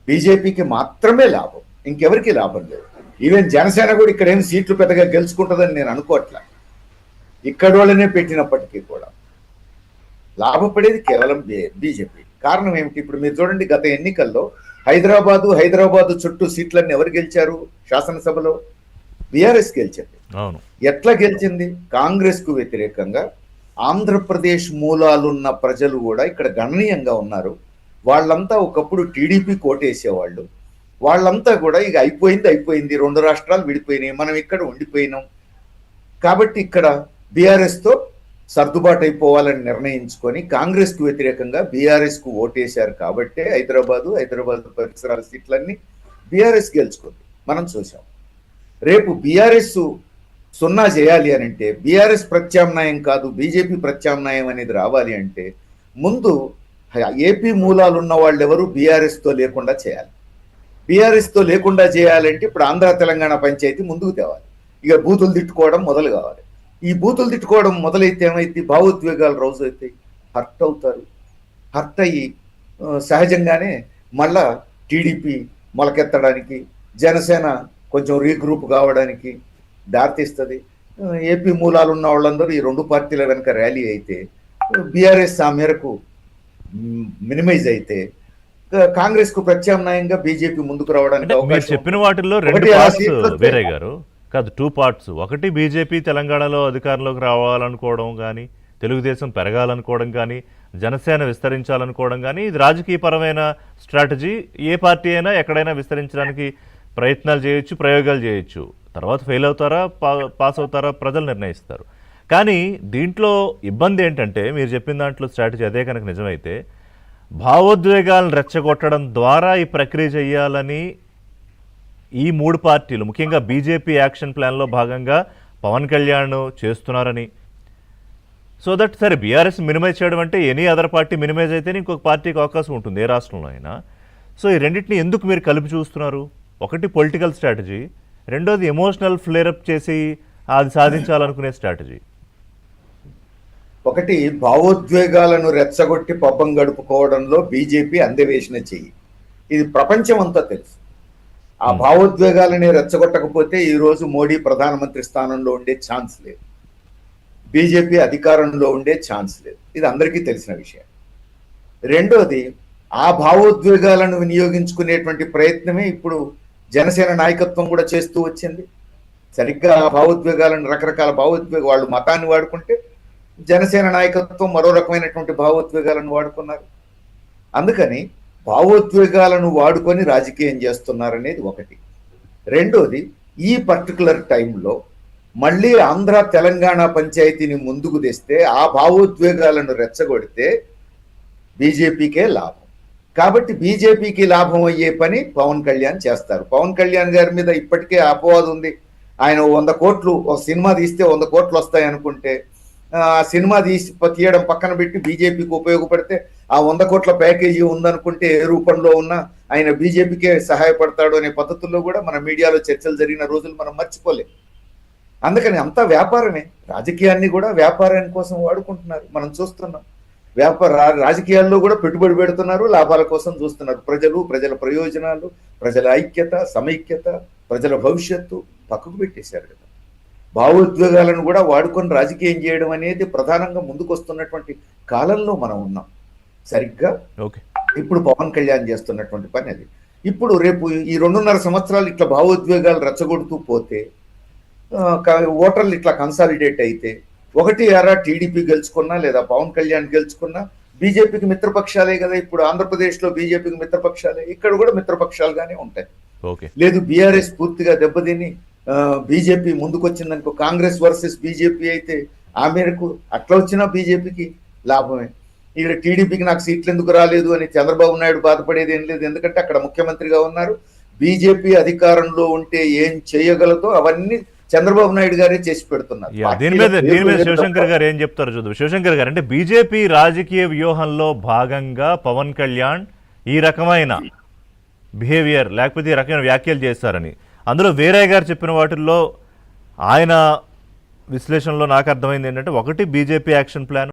బీజేపీకి మాత్రమే లాభం, ఇంకెవరికి లాభం లేదు. ఈవెన్ జనసేన కూడా ఇక్కడ ఏం సీట్లు పెద్దగా గెలుచుకుంటుందని నేను అనుకోవట్లే. ఇక్కడ వాళ్ళనే పెట్టినప్పటికీ కూడా లాభపడేది కేవలం బీజేపీ. కారణం ఏమిటి? ఇప్పుడు మీరు చూడండి, గత ఎన్నికల్లో హైదరాబాదు చుట్టూ సీట్లన్నీ ఎవరు గెలిచారు? శాసనసభలో బీఆర్ఎస్ గెలిచింది. ఎట్లా గెలిచింది? కాంగ్రెస్ కు వ్యతిరేకంగా ఆంధ్రప్రదేశ్ మూలాలున్న ప్రజలు కూడా ఇక్కడ గణనీయంగా ఉన్నారు. వాళ్ళంతా ఒకప్పుడు టీడీపీ కోటేసేవాళ్ళు. వాళ్ళంతా కూడా ఇక అయిపోయింది, 2 రాష్ట్రాలు విడిపోయినాయి, మనం ఇక్కడ ఉండిపోయినాం కాబట్టి ఇక్కడ బీఆర్ఎస్తో సర్దుబాటు అయిపోవాలని నిర్ణయించుకొని కాంగ్రెస్కు వ్యతిరేకంగా బీఆర్ఎస్కు ఓటేశారు. కాబట్టే హైదరాబాదు పరిసరాల సీట్లన్నీ బీఆర్ఎస్ గెలుచుకుంది. మనం చూసాం. రేపు బీఆర్ఎస్ 0 చేయాలి అని అంటే, బీఆర్ఎస్ ప్రత్యామ్నాయం కాదు బీజేపీ ప్రత్యామ్నాయం అనేది రావాలి అంటే, ముందు ఏపీ మూలాలు ఉన్న వాళ్ళు ఎవరు బీఆర్ఎస్తో లేకుండా చేయాలి. బీఆర్ఎస్తో లేకుండా చేయాలంటే ఇప్పుడు ఆంధ్ర తెలంగాణ పంచాయతీ ముందుకు తేవాలి. ఇక బూతులు తిట్టుకోవడం మొదలు కావాలి. ఈ బూతులు తిట్టుకోవడం మొదలైతే ఏమైతే భావోద్వేగాలు రోజు అవుతాయి, హర్ట్ అవుతారు. హర్ట్ అయ్యి సహజంగానే మళ్ళా టీడీపీ మొలకెత్తడానికి, జనసేన కొంచెం రీగ్రూప్ కావడానికి దారితీస్తుంది. ఏపీ మూలాలు ఉన్న వాళ్ళందరూ ఈ 2 పార్టీల వెనక ర్యాలీ అయితే, బీఆర్ఎస్ ఆ మేరకు మినిమైజ్ అయితే, కాంగ్రెస్ కు ప్రత్యామ్నాయంగా బీజేపీ ముందుకు రావడానికి అవకాశం. చెప్పిన వాటిల్లో 2 పార్ట్స్ వీరయ్య గారు కాదు, 2 పార్ట్స్. ఒకటి బీజేపీ తెలంగాణలో అధికారంలోకి రావాలనుకోవడం కానీ, తెలుగుదేశం పెరగాలనుకోవడం కానీ, జనసేన విస్తరించాలనుకోవడం కానీ, ఇది రాజకీయపరమైన స్ట్రాటజీ. ఏ పార్టీ అయినా ఎక్కడైనా విస్తరించడానికి ప్రయత్నాలు చేయొచ్చు, ప్రయోగాలు చేయొచ్చు. తర్వాత ఫెయిల్ అవుతారా పాస్ అవుతారా ప్రజలు నిర్ణయిస్తారు. కానీ దీంట్లో ఇబ్బంది ఏంటంటే, మీరు చెప్పిన దాంట్లో స్ట్రాటజీ అదే కనుక నిజమైతే, భావోద్వేగాలను రెచ్చగొట్టడం ద్వారా ఈ ప్రక్రియ చేయాలని ఈ 3 పార్టీలు, ముఖ్యంగా బీజేపీ యాక్షన్ ప్లాన్లో భాగంగా పవన్ కళ్యాణ్ చేస్తున్నారని. సో దట్ సరే బీఆర్ఎస్ మినిమైజ్ చేయడం అంటే ఎనీ అదర్ పార్టీ మినిమైజ్ అయితేనే ఇంకొక పార్టీకి అవకాశం ఉంటుంది ఏ రాష్ట్రంలో అయినా. సో ఈ రెండింటిని ఎందుకు మీరు కలిపి చూస్తున్నారు? ఒకటి పొలిటికల్ స్ట్రాటజీ, రెండోది ఎమోషనల్ ఫ్లేరప్ చేసి అది సాధించాలనుకునే స్ట్రాటజీ. ఒకటి భావోద్వేగాలను రెచ్చగొట్టి పబ్బం గడుపుకోవడంలో బీజేపీ అందవేసిన చెయ్యి. ఇది ప్రపంచం అంతా తెలుసు. ఆ భావోద్వేగాలని రెచ్చగొట్టకపోతే ఈరోజు మోడీ ప్రధానమంత్రి స్థానంలో ఉండే ఛాన్స్ లేదు, బీజేపీ అధికారంలో ఉండే ఛాన్స్ లేదు. ఇది అందరికీ తెలిసిన విషయం. రెండోది, ఆ భావోద్వేగాలను వినియోగించుకునేటువంటి ప్రయత్నమే ఇప్పుడు జనసేన నాయకత్వం కూడా చేస్తూ వచ్చింది. సరిగ్గా ఆ భావోద్వేగాలను, రకరకాల భావోద్వేగ, వాళ్ళు మతాన్ని వాడుకుంటే జనసేన నాయకత్వం మరో రకమైనటువంటి భావోద్వేగాలను వాడుకున్నారు. అందుకని భావోద్వేగాలను వాడుకొని రాజకీయం చేస్తున్నారనేది ఒకటి. రెండోది, ఈ పర్టికులర్ టైంలో మళ్ళీ ఆంధ్ర తెలంగాణ పంచాయతీని ముందుకు తెస్తే ఆ భావోద్వేగాలను రెచ్చగొడితే బీజేపీకే లాభం. కాబట్టి బీజేపీకి లాభం అయ్యే పని పవన్ కళ్యాణ్ చేస్తారు. పవన్ కళ్యాణ్ గారి మీద ఇప్పటికే అపవాదు ఉంది. ఆయన 100 కోట్లు, ఒక సినిమా తీస్తే 100 కోట్లు వస్తాయి అనుకుంటే, ఆ సినిమా తీయడం పక్కన పెట్టి బీజేపీకి ఉపయోగపడితే ఆ 100 కోట్ల ప్యాకేజీ ఉందనుకుంటే ఏ రూపంలో ఉన్నా ఆయన బీజేపీకే సహాయపడతాడు అనే పద్ధతుల్లో కూడా మన మీడియాలో చర్చలు జరిగిన రోజులు మనం మర్చిపోలేం. అందుకని అంతా వ్యాపారమే. రాజకీయాన్ని కూడా వ్యాపారాని కోసం వాడుకుంటున్నారు, మనం చూస్తున్నాం. రాజకీయాల్లో కూడా పెట్టుబడి పెడుతున్నారు, లాభాల కోసం చూస్తున్నారు. ప్రజల ప్రయోజనాలు, ప్రజల ఐక్యత, సమైక్యత, ప్రజల భవిష్యత్తు పక్కకు పెట్టేశారు కదా. భావోద్వేగాలను కూడా వాడుకొని రాజకీయం చేయడం అనేది ప్రధానంగా ముందుకొస్తున్నటువంటి కాలంలో మనం ఉన్నాం. సరిగ్గా ఇప్పుడు పవన్ కళ్యాణ్ చేస్తున్నటువంటి పని అది. ఇప్పుడు రేపు ఈ 2.5 సంవత్సరాలు ఇట్లా భావోద్వేగాలు రెచ్చగొడుతూ పోతే, ఓటర్లు ఇట్లా కన్సాలిడేట్ అయితే, ఒకటి అరా టీడీపీ గెలుచుకున్నా లేదా పవన్ కళ్యాణ్ గెలుచుకున్నా బీజేపీకి మిత్రపక్షాలే కదా. ఇప్పుడు ఆంధ్రప్రదేశ్లో బీజేపీకి మిత్రపక్షాలే, ఇక్కడ కూడా మిత్రపక్షాలుగానే ఉంటాయి. లేదు బీఆర్ఎస్ పూర్తిగా దెబ్బతిని బీజేపీ ముందుకొచ్చిందనుకో, కాంగ్రెస్ వర్సెస్ బీజేపీ అయితే ఆ మేరకు అట్లా వచ్చినా బీజేపీకి లాభమే. ఇక్కడ టీడీపీకి నాకు సీట్లు ఎందుకు రాలేదు అని చంద్రబాబు నాయుడు బాధపడేది ఏం లేదు, ఎందుకంటే అక్కడ ముఖ్యమంత్రిగా ఉన్నారు. బీజేపీ అధికారంలో ఉంటే ఏం చేయగలదో అవన్నీ చంద్రబాబు నాయుడు గారే చేసి పెడుతున్నారు. దీని మీద శివశంకర్ గారు ఏం చెప్తారు చూద్దాం. శివశంకర్ గారు, అంటే బీజేపీ రాజకీయ వ్యూహంలో భాగంగా పవన్ కళ్యాణ్ ఈ రకమైన బిహేవియర్ లేకపోతే ఈ రకమైన వ్యాఖ్యలు చేస్తారని, అందులో వీరయ్య గారు చెప్పిన వాటిల్లో ఆయన విశ్లేషణలో నాకు అర్థమైంది ఏంటంటే, ఒకటి బీజేపీ యాక్షన్ ప్లాన్,